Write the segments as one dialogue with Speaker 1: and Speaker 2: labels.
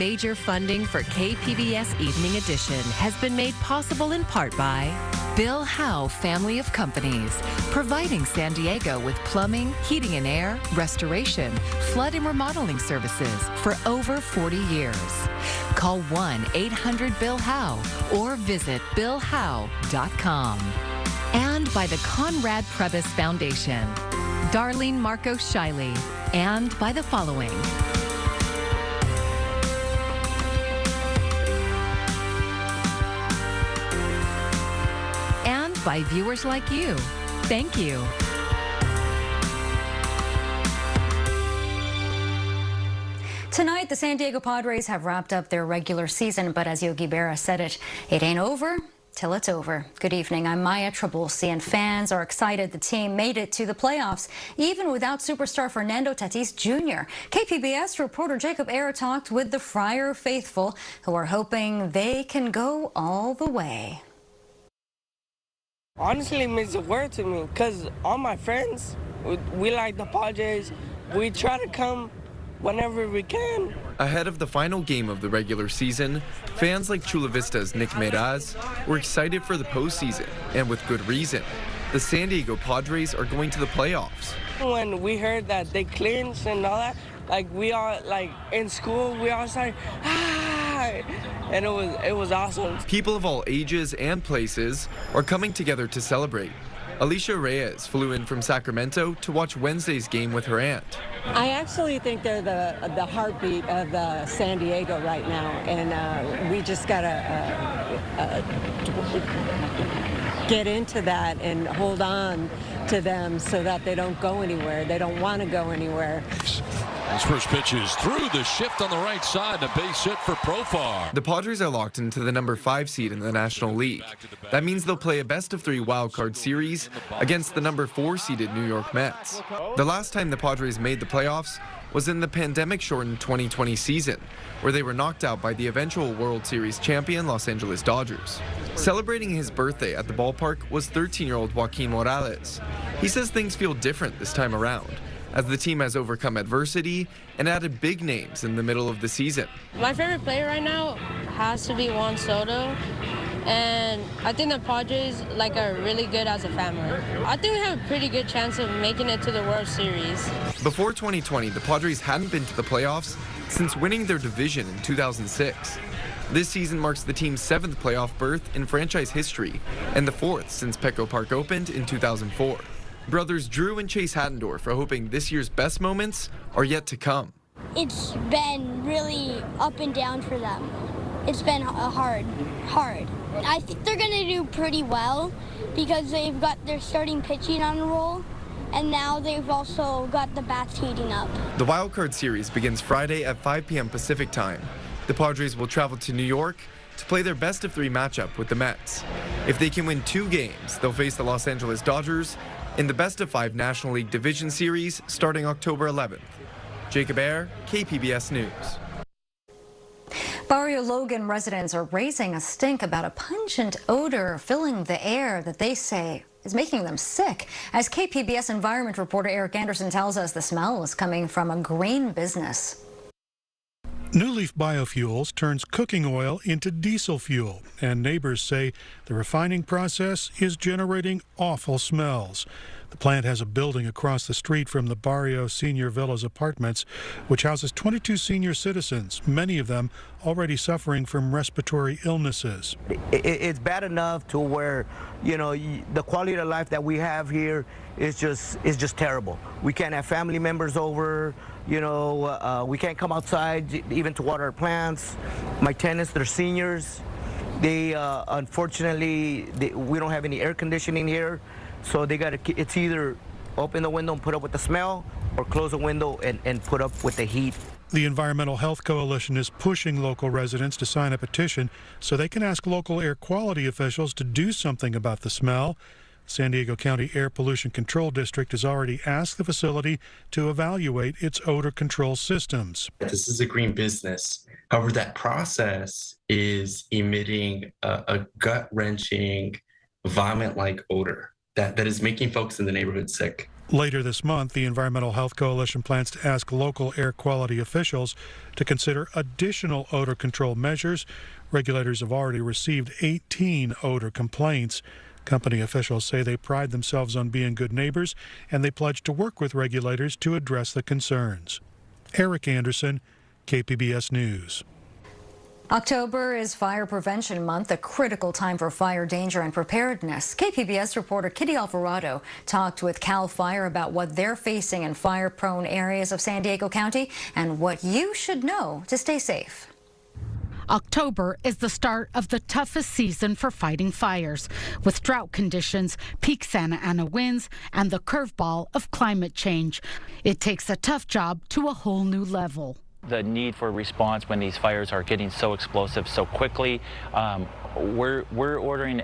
Speaker 1: Major funding for KPBS Evening Edition has been made possible in part by Bill Howe Family of Companies, providing San Diego with plumbing, heating and air, restoration, flood and remodeling services for over 40 years. Call 1-800-BILL-HOWE or visit billhowe.com. And by the Conrad Prebys Foundation, Darlene Marco Shiley, and by the following. And by viewers like you. Thank you.
Speaker 2: Tonight, the San Diego Padres have wrapped up their regular season, but as Yogi Berra said it ain't over till it's over. Good evening, I'm Maya Trabulsi, and fans are excited the team made it to the playoffs, even without superstar Fernando Tatis Jr. KPBS reporter Jacob Ayer talked with the Friar faithful, who are hoping they can go all the way.
Speaker 3: Honestly, it means the world to me, because all my friends, we like the Padres. We try to come whenever we can.
Speaker 4: Ahead of the final game of the regular season, fans like Chula Vista's Nick Meraz were excited for the postseason, and with good reason. The San Diego Padres are going to the playoffs.
Speaker 3: When we heard that they clinched and all that, like we all, like in school, we all started, and it was awesome.
Speaker 4: People of all ages and places are coming together to celebrate. Alicia Reyes flew in from Sacramento to watch Wednesday's game with her aunt.
Speaker 5: I actually think they're the heartbeat of San Diego right now, and we just got to get into that and hold on to them so that they don't go anywhere. They don't want to go anywhere.
Speaker 6: His first pitch is through, the shift on the right side, a base hit for Profar.
Speaker 4: The Padres are locked into the number 5 seed in the National League. That means they'll play a best-of-3 wildcard series against the number 4 seeded New York Mets. The last time the Padres made the playoffs was in the pandemic-shortened 2020 season, where they were knocked out by the eventual World Series champion Los Angeles Dodgers. Celebrating his birthday at the ballpark was 13-year-old Joaquin Morales. He says things feel different this time around, as the team has overcome adversity and added big names in the middle of the season.
Speaker 7: My favorite player right now has to be Juan Soto, and I think the Padres are really good as a family. I think we have a pretty good chance of making it to the World Series.
Speaker 4: Before 2020, the Padres hadn't been to the playoffs since winning their division in 2006. This season marks the team's 7th playoff berth in franchise history and the 4th since Petco Park opened in 2004. Brothers Drew and Chase Hattendorf are hoping this year's best moments are yet to come.
Speaker 8: It's been really up and down for them. It's been hard. I think they're going to do pretty well because they've got their starting pitching on a roll, and now they've also got the bats heating up.
Speaker 4: The wildcard series begins Friday at 5 p.m. Pacific time. The Padres will travel to New York to play their best-of-3 matchup with the Mets. If they can win 2 games, they'll face the Los Angeles Dodgers in the best-of-5 National League Division Series starting October 11th. Jacob Ayer, KPBS News.
Speaker 2: Barrio Logan residents are raising a stink about a pungent odor filling the air that they say is making them sick. As KPBS environment reporter Eric Anderson tells us, the smell is coming from a grain business.
Speaker 9: New Leaf Biofuels turns cooking oil into diesel fuel, and neighbors say the refining process is generating awful smells. The plant has a building across the street from the Barrio Senior Villas apartments, which houses 22 senior citizens, many of them already suffering from respiratory illnesses.
Speaker 10: It's bad enough to where, the quality of life that we have here is just terrible. We can't have family members over, we can't come outside even to water our plants. My tenants, they're seniors. They, unfortunately, we don't have any air conditioning here. So it's either open the window and put up with the smell, or close the window and put up with the heat.
Speaker 9: The Environmental Health Coalition is pushing local residents to sign a petition so they can ask local air quality officials to do something about the smell. San Diego County Air Pollution Control District has already asked the facility to evaluate its odor control systems.
Speaker 11: This is a green business. However, that process is emitting a gut-wrenching, vomit-like odor that is making folks in the neighborhood sick.
Speaker 9: Later this month, the Environmental Health Coalition plans to ask local air quality officials to consider additional odor control measures. Regulators have already received 18 odor complaints. Company officials say they pride themselves on being good neighbors, and they pledge to work with regulators to address the concerns. Eric Anderson, KPBS News.
Speaker 2: October is Fire Prevention Month, a critical time for fire danger and preparedness. KPBS reporter Kitty Alvarado talked with CAL FIRE about what they're facing in fire-prone areas of San Diego County and what you should know to stay safe.
Speaker 12: October is the start of the toughest season for fighting fires, with drought conditions, peak Santa Ana winds, and the curveball of climate change. It takes a tough job to a whole new level.
Speaker 13: The need for response when these fires are getting so explosive so quickly, we're ordering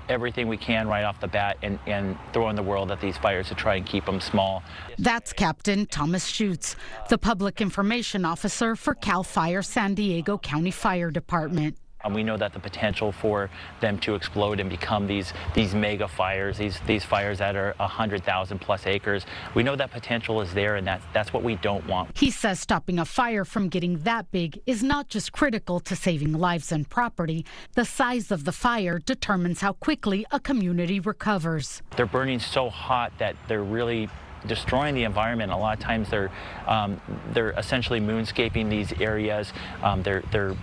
Speaker 13: everything we can right off the bat and throwing the world at these fires to try and keep them small.
Speaker 12: That's Captain Thomas Schutz, the Public Information Officer for CAL FIRE San Diego County Fire Department.
Speaker 13: And we know that the potential for them to explode and become these mega fires, these fires that are 100,000 plus acres, we know that potential is there, and that's what we don't want.
Speaker 12: He says stopping a fire from getting that big is not just critical to saving lives and property. The size of the fire determines how quickly a community recovers.
Speaker 13: They're burning so hot that they're really destroying the environment. A lot of times they're essentially moonscaping these areas. They're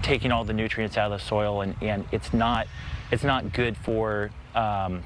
Speaker 13: taking all the nutrients out of the soil, and it's not good for the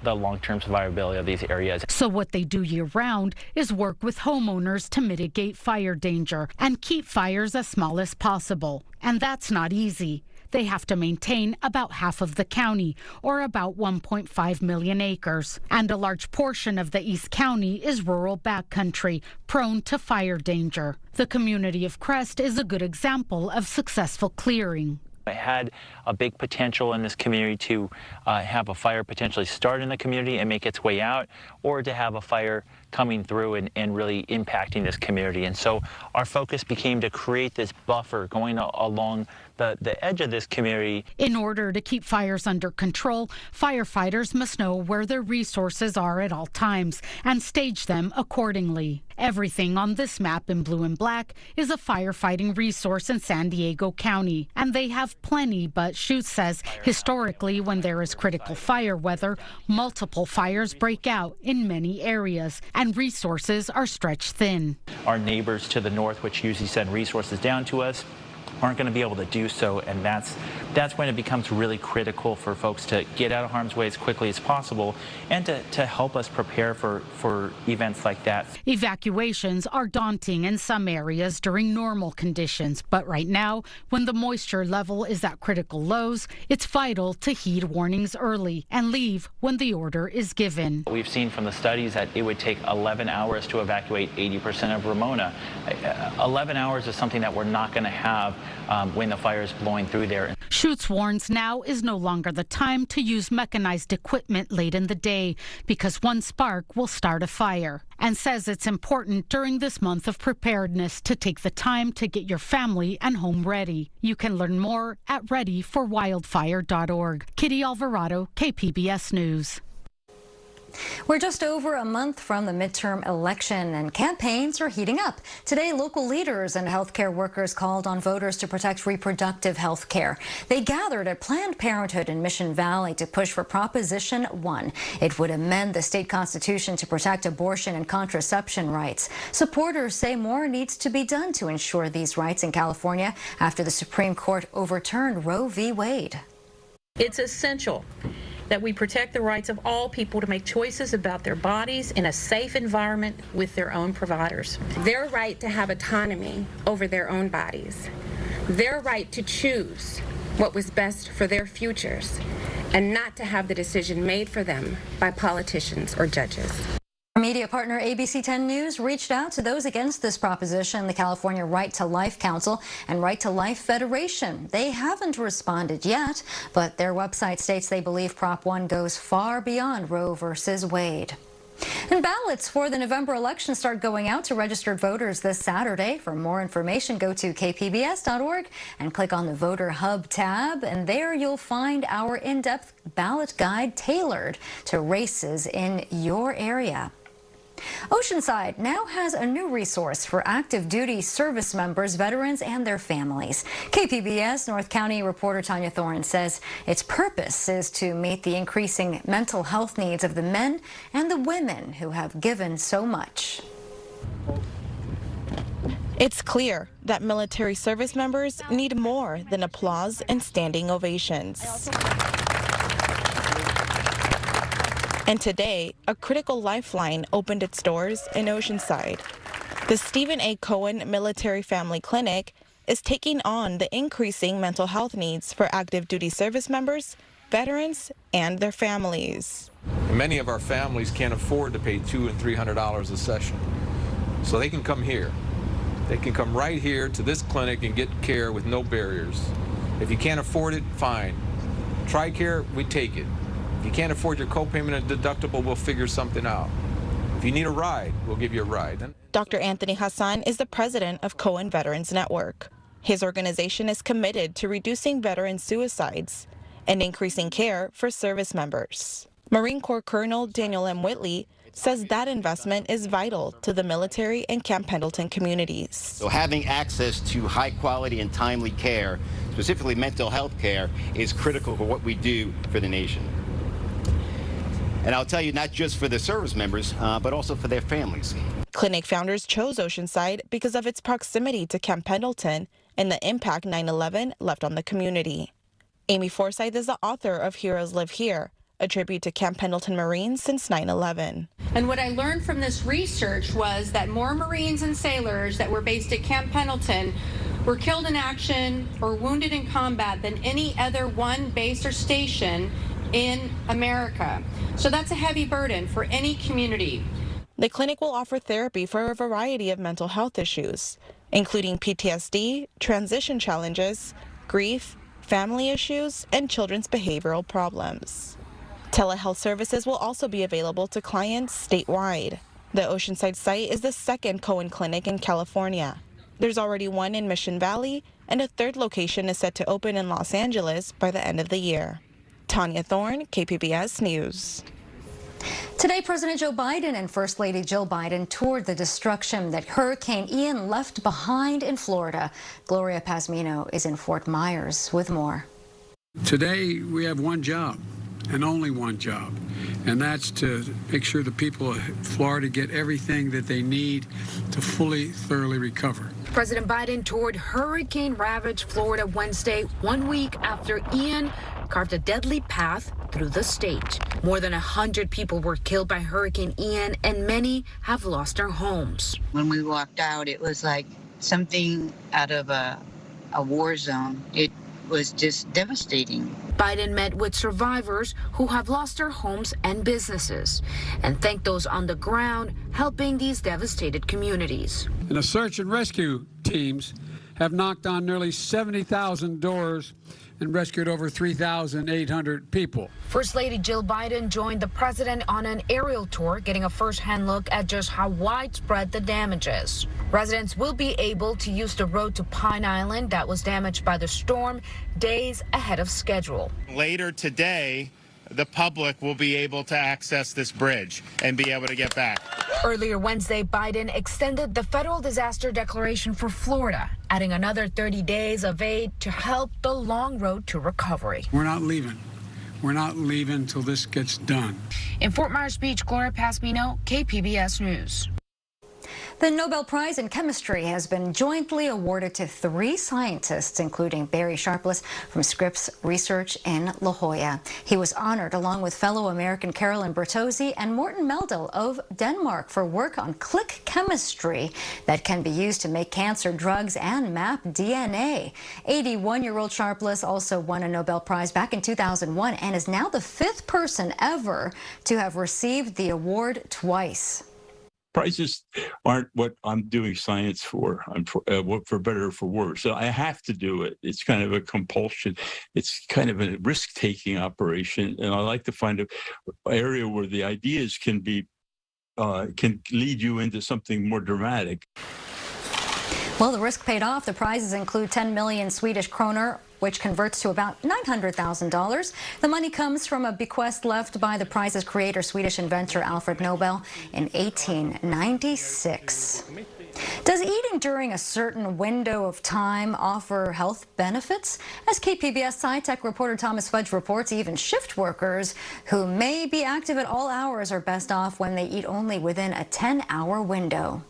Speaker 13: long-term survivability of these areas.
Speaker 12: So what they do year-round is work with homeowners to mitigate fire danger and keep fires as small as possible. And that's not easy. They have to maintain about half of the county, or about 1.5 million acres. And a large portion of the East County is rural backcountry, prone to fire danger. The community of Crest is a good example of successful clearing.
Speaker 13: It had a big potential in this community to have a fire potentially start in the community and make its way out, or to have a fire coming through and really impacting this community. And so our focus became to create this buffer going along the edge of this community.
Speaker 12: In order to keep fires under control, firefighters must know where their resources are at all times and stage them accordingly. Everything on this map in blue and black is a firefighting resource in San Diego County, and they have plenty, but Schutz says historically when there is critical fire weather, multiple fires break out in many areas, and resources are stretched thin.
Speaker 13: Our neighbors to the north, which usually send resources down to us, aren't going to be able to do so, and that's when it becomes really critical for folks to get out of harm's way as quickly as possible and to help us prepare for events like that.
Speaker 12: Evacuations are daunting in some areas during normal conditions, but right now, when the moisture level is at critical lows, it's vital to heed warnings early and leave when the order is given.
Speaker 13: We've seen from the studies that it would take 11 hours to evacuate 80% of Ramona. 11 hours is something that we're not going to have when the fire is blowing through there.
Speaker 12: Schutz warns now is no longer the time to use mechanized equipment late in the day because one spark will start a fire, and says it's important during this month of preparedness to take the time to get your family and home ready. You can learn more at readyforwildfire.org. Kitty Alvarado, KPBS News.
Speaker 2: We're just over a month from the midterm election, and campaigns are heating up. Today, local leaders and healthcare workers called on voters to protect reproductive health care. They gathered at Planned Parenthood in Mission Valley to push for Proposition 1. It would amend the state constitution to protect abortion and contraception rights. Supporters say more needs to be done to ensure these rights in California after the Supreme Court overturned Roe v. Wade.
Speaker 14: It's essential that we protect the rights of all people to make choices about their bodies in a safe environment with their own providers.
Speaker 15: Their right to have autonomy over their own bodies. Their right to choose what was best for their futures and not to have the decision made for them by politicians or judges.
Speaker 2: Our media partner ABC 10 News reached out to those against this proposition, the California Right to Life Council and Right to Life Federation. They haven't responded yet, but their website states they believe Prop 1 goes far beyond Roe versus Wade. And ballots for the November election start going out to registered voters this Saturday. For more information, go to kpbs.org and click on the Voter Hub tab. And there you'll find our in-depth ballot guide tailored to races in your area. Oceanside now has a new resource for active duty service members, veterans, and their families. KPBS North County reporter Tanya Thorne says its purpose is to meet the increasing mental health needs of the men and the women who have given so much.
Speaker 16: It's clear that military service members need more than applause and standing ovations. And today, a critical lifeline opened its doors in Oceanside. The Stephen A. Cohen Military Family Clinic is taking on the increasing mental health needs for active duty service members, veterans, and their families.
Speaker 17: Many of our families can't afford to pay $200 and $300 a session, so they can come here. They can come right here to this clinic and get care with no barriers. If you can't afford it, fine. TRICARE, we take it. If you can't afford your copayment and deductible, we'll figure something out. If you need a ride, we'll give you a ride.
Speaker 16: Dr. Anthony Hassan is the president of Cohen Veterans Network. His organization is committed to reducing veteran suicides and increasing care for service members. Marine Corps Colonel Daniel M. Whitley says that investment is vital to the military and Camp Pendleton communities.
Speaker 18: So having access to high quality and timely care, specifically mental health care, is critical for what we do for the nation. And I'll tell you, not just for the service members, but also for their families.
Speaker 16: Clinic founders chose Oceanside because of its proximity to Camp Pendleton and the impact 9/11 left on the community. Amy Forsyth is the author of Heroes Live Here, a tribute to Camp Pendleton Marines since 9/11.
Speaker 14: And what I learned from this research was that more Marines and sailors that were based at Camp Pendleton were killed in action or wounded in combat than any other one base or station in America. So that's a heavy burden for any community.
Speaker 16: The clinic will offer therapy for a variety of mental health issues, including PTSD, transition challenges, grief, family issues, and children's behavioral problems. Telehealth services will also be available to clients statewide. The Oceanside site is the second Cohen clinic in California. There's already one in Mission Valley, and a third location is set to open in Los Angeles by the end of the year. Tanya Thorne, KPBS News.
Speaker 2: Today, President Joe Biden and First Lady Jill Biden toured the destruction that Hurricane Ian left behind in Florida. Gloria Pazmino is in Fort Myers with more.
Speaker 19: Today, we have one job, and only one job, and that's to make sure the people of Florida get everything that they need to fully, thoroughly recover.
Speaker 20: President Biden toured hurricane-ravaged Florida Wednesday, 1 week after Ian carved a deadly path through the state. More than 100 people were killed by Hurricane Ian, and many have lost their homes.
Speaker 21: When we walked out, it was like something out of a war zone. It was just devastating.
Speaker 20: Biden met with survivors who have lost their homes and businesses and thanked those on the ground helping these devastated communities.
Speaker 19: And the search and rescue teams have knocked on nearly 70,000 doors and rescued over 3,800 people.
Speaker 20: First Lady Jill Biden joined the president on an aerial tour, getting a first-hand look at just how widespread the damage is. Residents will be able to use the road to Pine Island that was damaged by the storm days ahead of schedule.
Speaker 22: Later today, the public will be able to access this bridge and be able to get back.
Speaker 20: Earlier Wednesday, Biden extended the federal disaster declaration for Florida, adding another 30 days of aid to help the long road to recovery.
Speaker 19: We're not leaving. We're not leaving until this gets done.
Speaker 20: In Fort Myers Beach, Gloria Pazmino, KPBS News.
Speaker 2: The Nobel Prize in Chemistry has been jointly awarded to 3 scientists, including Barry Sharpless from Scripps Research in La Jolla. He was honored along with fellow American Carolyn Bertozzi and Morten Meldal of Denmark for work on click chemistry that can be used to make cancer drugs and map DNA. 81-year-old Sharpless also won a Nobel Prize back in 2001 and is now the 5th person ever to have received the award twice.
Speaker 23: Prizes aren't what I'm doing science for. I'm for better or for worse. So I have to do it. It's kind of a compulsion. It's kind of a risk-taking operation. And I like to find an area where the ideas can be can lead you into something more dramatic.
Speaker 2: Well, the risk paid off. The prizes include 10 million Swedish kroner, which converts to about $900,000. The money comes from a bequest left by the prize's creator, Swedish inventor Alfred Nobel, in 1896. Does eating during a certain window of time offer health benefits? As KPBS SciTech reporter Thomas Fudge reports, even shift workers who may be active at all hours are best off when they eat only within a 10-hour window.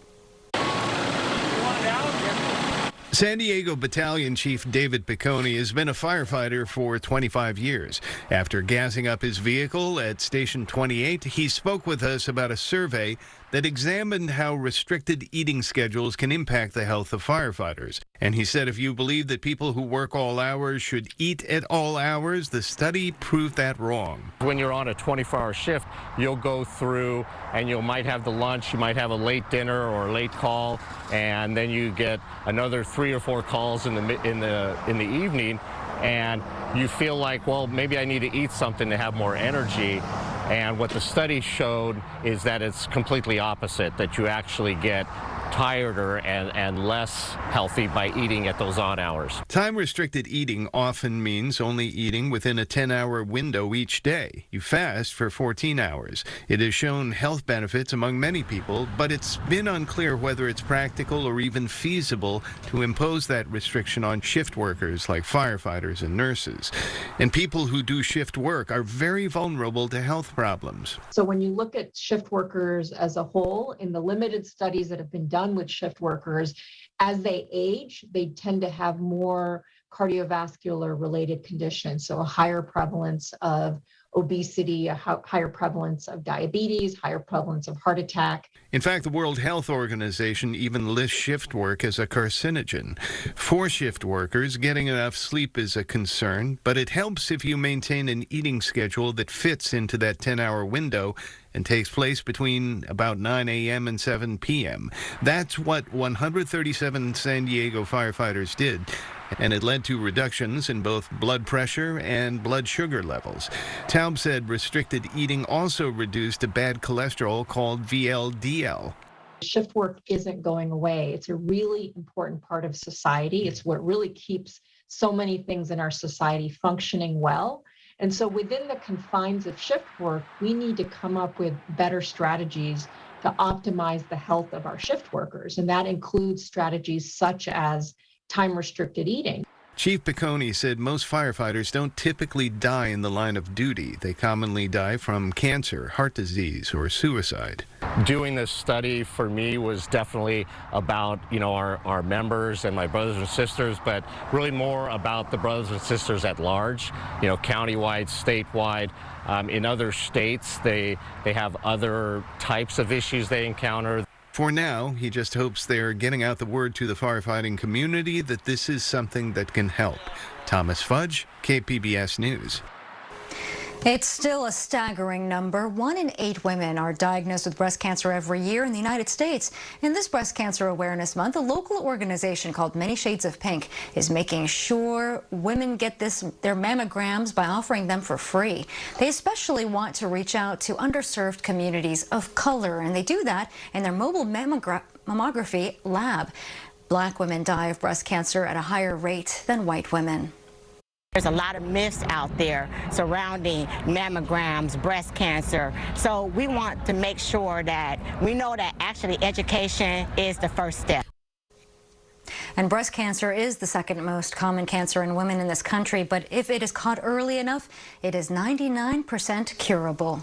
Speaker 1: San Diego Battalion Chief David Piccone has been a firefighter for 25 years. After gassing up his vehicle at Station 28, he spoke with us about a survey that examined how restricted eating schedules can impact the health of firefighters. And he said if you believe that people who work all hours should eat at all hours, the study proved that wrong.
Speaker 3: When you're on a 24-hour shift, you'll go through and you might have the lunch, you might have a late dinner or a late call, and then you get another 3 or 4 calls in the evening, and you feel like, well, maybe I need to eat something to have more energy. And what the study showed is that it's completely opposite, that you actually get tireder and less healthy by eating at those odd hours.
Speaker 1: Time-restricted eating often means only eating within a 10-hour window each day. You fast for 14 hours. It has shown health benefits among many people, but it's been unclear whether it's practical or even feasible to impose that restriction on shift workers like firefighters and nurses. And people who do shift work are very vulnerable to health problems.
Speaker 5: So when you look at shift workers as a whole, in the limited studies that have been done with shift workers, as they age, they tend to have more cardiovascular related conditions. So a higher prevalence of obesity, a higher prevalence of diabetes, higher prevalence of heart attack.
Speaker 1: In fact, the World Health Organization even lists shift work as a carcinogen. For shift workers, getting enough sleep is a concern, but it helps if you maintain an eating schedule that fits into that 10-hour window and takes place between about 9 a.m. and 7 p.m. That's what 137 San Diego firefighters did, and it led to reductions in both blood pressure and blood sugar levels. Taub said restricted eating also reduced a bad cholesterol called VLDL.
Speaker 5: Shift work isn't going away. It's a really important part of society. It's what really keeps so many things in our society functioning well. And so within the confines of shift work, we need to come up with better strategies to optimize the health of our shift workers. And that includes strategies such as time-restricted eating.
Speaker 1: Chief Piccone said most firefighters don't typically die in the line of duty. They commonly die from cancer, heart disease, or suicide.
Speaker 3: Doing this study for me was definitely about, our members and my brothers and sisters, but really more about the brothers and sisters at large, countywide, statewide. In other states, they have other types of issues they encounter.
Speaker 1: For now, he just hopes they're getting out the word to the firefighting community that this is something that can help. Thomas Fudge, KPBS News.
Speaker 2: It's still a staggering number. 1 in 8 women are diagnosed with breast cancer every year in the United States. In this Breast Cancer Awareness Month, a local organization called Many Shades of Pink is making sure women get their mammograms by offering them for free. They especially want to reach out to underserved communities of color, and they do that in their mobile mammography lab. Black women die of breast cancer at a higher rate than white women.
Speaker 24: There's a lot of myths out there surrounding mammograms, breast cancer. So we want to make sure that we know that actually education is the first step.
Speaker 2: And breast cancer is the second most common cancer in women in this country, but if it is caught early enough, it is 99% curable.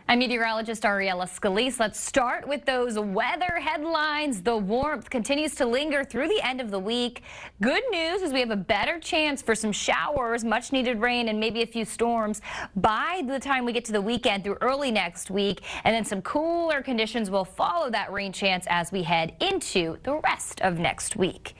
Speaker 25: I'm meteorologist Ariella Scalise. Let's start with those weather headlines. The warmth continues to linger through the end of the week. Good news is we have a better chance for some showers, much needed rain, and maybe a few storms by the time we get to the weekend through early next week. And then some cooler conditions will follow that rain chance as we head into the rest of next week.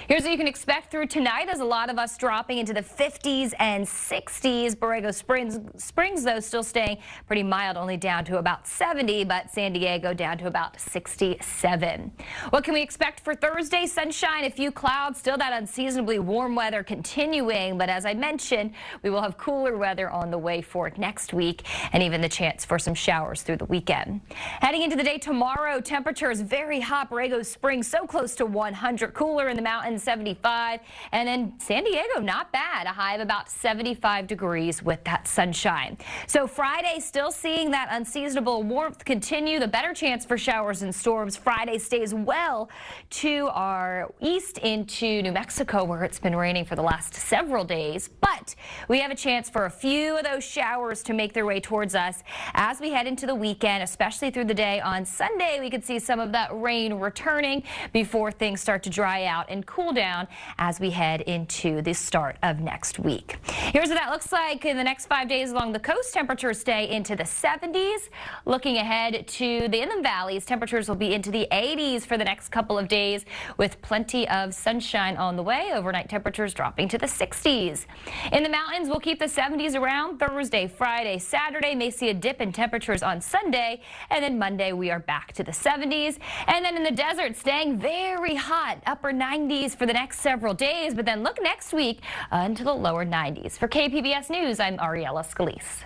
Speaker 25: Here's what you can expect through tonight, as a lot of us dropping into the 50s and 60s. Borrego Springs, though, still staying pretty mild, only down to about 70, but San Diego down to about 67. What can we expect for Thursday? Sunshine, a few clouds, still that unseasonably warm weather continuing. But as I mentioned, we will have cooler weather on the way for next week and even the chance for some showers through the weekend. Heading into the day tomorrow, temperatures very hot. Borrego Springs so close to 100, cooler in the mountains 75, and then San Diego not bad, a high of about 75 degrees with that sunshine. So Friday still seeing that unseasonable warmth continue, the better chance for showers and storms. Friday stays well to our east into New Mexico where it's been raining for the last several days, but we have a chance for a few of those showers to make their way towards us as we head into the weekend, especially through the day. On Sunday, we could see some of that rain returning before things start to dry out and cool down as we head into the start of next week. Here's what that looks like in the next 5 days along the coast. Temperatures stay into the 70s. Looking ahead to the inland valleys, temperatures will be into the 80s for the next couple of days with plenty of sunshine on the way. Overnight temperatures dropping to the 60s. In the mountains, we'll keep the 70s around Thursday, Friday, Saturday. May see a dip in temperatures on Sunday, and then Monday we are back to the 70s. And then in the desert, staying very hot, upper 90s for the next several days, but then look next week into the lower 90s. For KPBS News, I'm Ariella Scalise.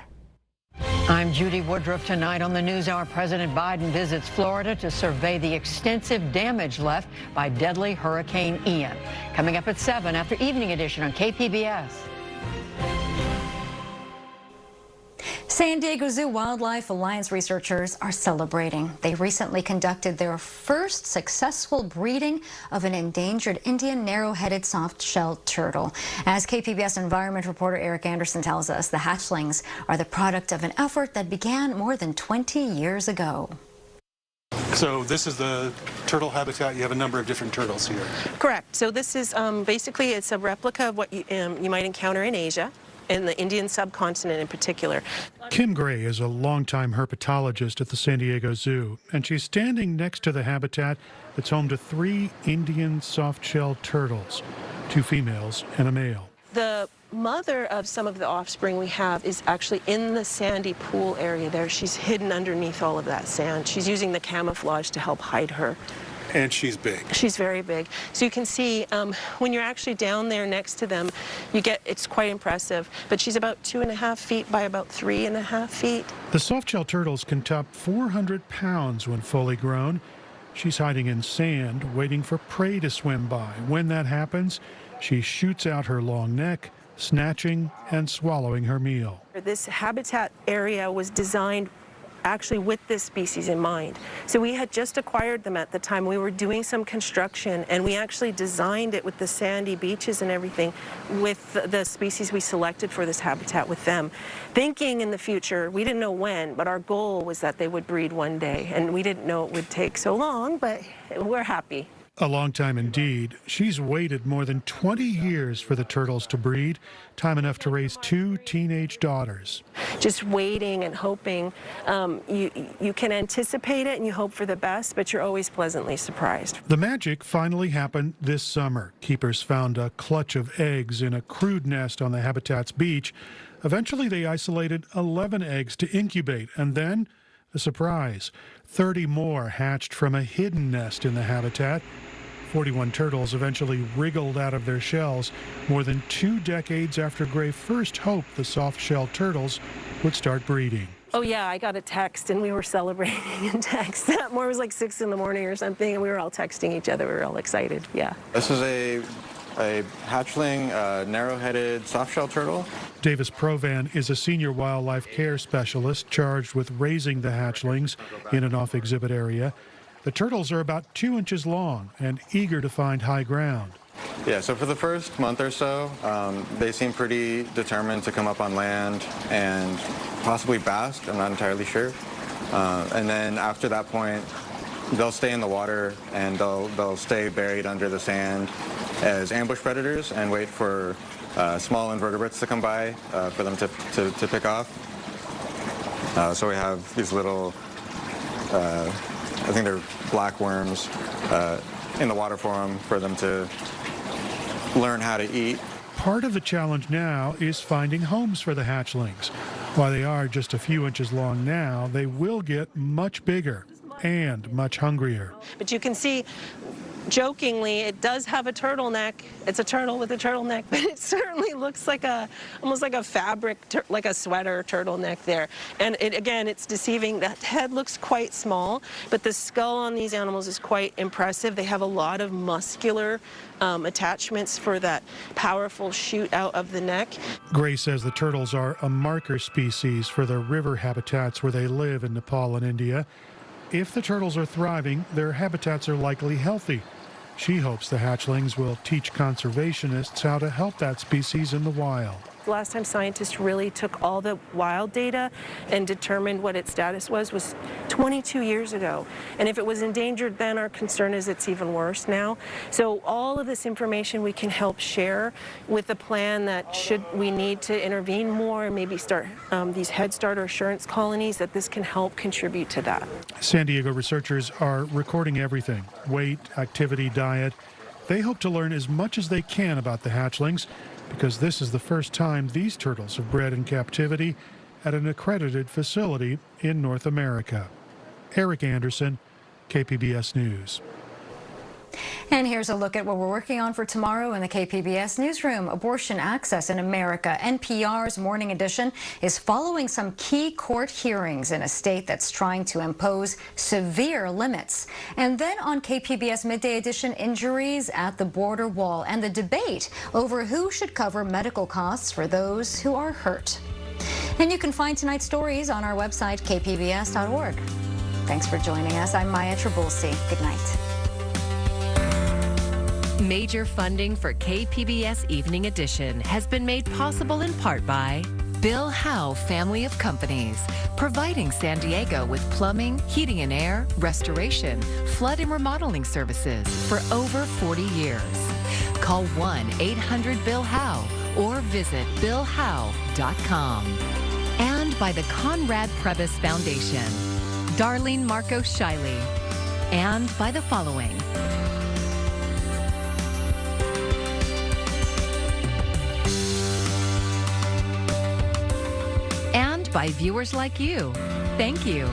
Speaker 4: I'm Judy Woodruff. Tonight on the NewsHour, President Biden visits Florida to survey the extensive damage left by deadly Hurricane Ian. Coming up at 7 after Evening Edition on KPBS.
Speaker 2: San Diego Zoo Wildlife Alliance researchers are celebrating. They recently conducted their first successful breeding of an endangered Indian narrow-headed soft-shell turtle. As KPBS environment reporter Eric Anderson tells us, the hatchlings are the product of an effort that began more than 20 years ago.
Speaker 9: So this is the turtle habitat. You have a number of different turtles here.
Speaker 6: Correct. So this is basically it's a replica of what you might encounter in Asia, in the Indian subcontinent in particular.
Speaker 9: Kim Gray is a longtime herpetologist at the San Diego Zoo, and she's standing next to the habitat that's home to 3 Indian soft-shell turtles, 2 females and a male.
Speaker 6: The mother of some of the offspring we have is actually in the sandy pool area there. She's hidden underneath all of that sand. She's using the camouflage to help hide her.
Speaker 9: And she's big.
Speaker 6: She's very big. So you can see when you're actually down there next to them, it's quite impressive. But she's about 2.5 feet by about 3.5 feet.
Speaker 9: The softshell turtles can top 400 pounds when fully grown. She's hiding in sand, waiting for prey to swim by. When that happens, she shoots out her long neck, snatching and swallowing her meal.
Speaker 6: This habitat area was designed actually with this species in mind. So we had just acquired them at the time. We were doing some construction, and we actually designed it with the sandy beaches and everything with the species we selected for this habitat with them. Thinking in the future, we didn't know when, but our goal was that they would breed one day, and we didn't know it would take so long, but we're happy.
Speaker 9: A long time indeed. She's waited more than 20 years for the turtles to breed, time enough to raise 2 teenage daughters.
Speaker 6: Just waiting and hoping. You can anticipate it and you hope for the best, but you're always pleasantly surprised.
Speaker 9: The magic finally happened this summer. Keepers found a clutch of eggs in a crude nest on the habitat's beach. Eventually, they isolated 11 eggs to incubate, and then a surprise. 30 more hatched from a hidden nest in the habitat. 41 turtles eventually wriggled out of their shells more than 2 decades after Gray first hoped the soft-shell turtles would start breeding.
Speaker 6: Oh yeah, I got a text and we were celebrating in text. It was like 6 in the morning or something, and we were all texting each other. We were all excited, yeah.
Speaker 7: This is a hatchling, narrow-headed soft-shell turtle.
Speaker 9: Davis Provan is a senior wildlife care specialist charged with raising the hatchlings in an off-exhibit area. The turtles are about 2 inches long and eager to find high ground.
Speaker 7: Yeah, so for the first month or so, they seem pretty determined to come up on land and possibly bask. I'm not entirely sure. And then after that point, they'll stay in the water and they'll stay buried under the sand as ambush predators and wait for small invertebrates to come by for them to pick off. So we have these little, I think they're black worms in the water for them to learn how to eat.
Speaker 9: Part of the challenge now is finding homes for the hatchlings. While they are just a few inches long now, they will get much bigger and much hungrier.
Speaker 6: But you can see, jokingly, it does have a turtleneck. It's a turtle with a turtleneck, but it certainly looks like almost like a fabric, like a sweater turtleneck there. And again, it's deceiving. The head looks quite small, but the skull on these animals is quite impressive. They have a lot of muscular attachments for that powerful shoot out of the neck.
Speaker 9: Gray says the turtles are a marker species for the river habitats where they live in Nepal and India. If the turtles are thriving, their habitats are likely healthy. She hopes the hatchlings will teach conservationists how to help that species in the wild.
Speaker 6: The last time scientists really took all the wild data and determined what its status was 22 years ago. And if it was endangered then, our concern is it's even worse now. So all of this information we can help share with a plan that should we need to intervene more and maybe start these Head Start or assurance colonies, that this can help contribute to that.
Speaker 9: San Diego researchers are recording everything: weight, activity, diet. They hope to learn as much as they can about the hatchlings, because this is the first time these turtles have bred in captivity at an accredited facility in North America. Eric Anderson, KPBS News.
Speaker 2: And here's a look at what we're working on for tomorrow in the KPBS newsroom. Abortion access in America. NPR's Morning Edition is following some key court hearings in a state that's trying to impose severe limits. And then on KPBS Midday Edition, injuries at the border wall and the debate over who should cover medical costs for those who are hurt. And you can find tonight's stories on our website, kpbs.org. Thanks for joining us. I'm Maya Trabulsi. Good night.
Speaker 8: Major funding for KPBS Evening Edition has been made possible in part by Bill Howe Family of Companies, providing San Diego with plumbing, heating and air, restoration, flood and remodeling services for over 40 years. Call 1-800-BILL-HOWE or visit billhowe.com. And by the Conrad Prebys Foundation, Darlene Marco Shiley. And by the following: and by viewers like you. Thank you.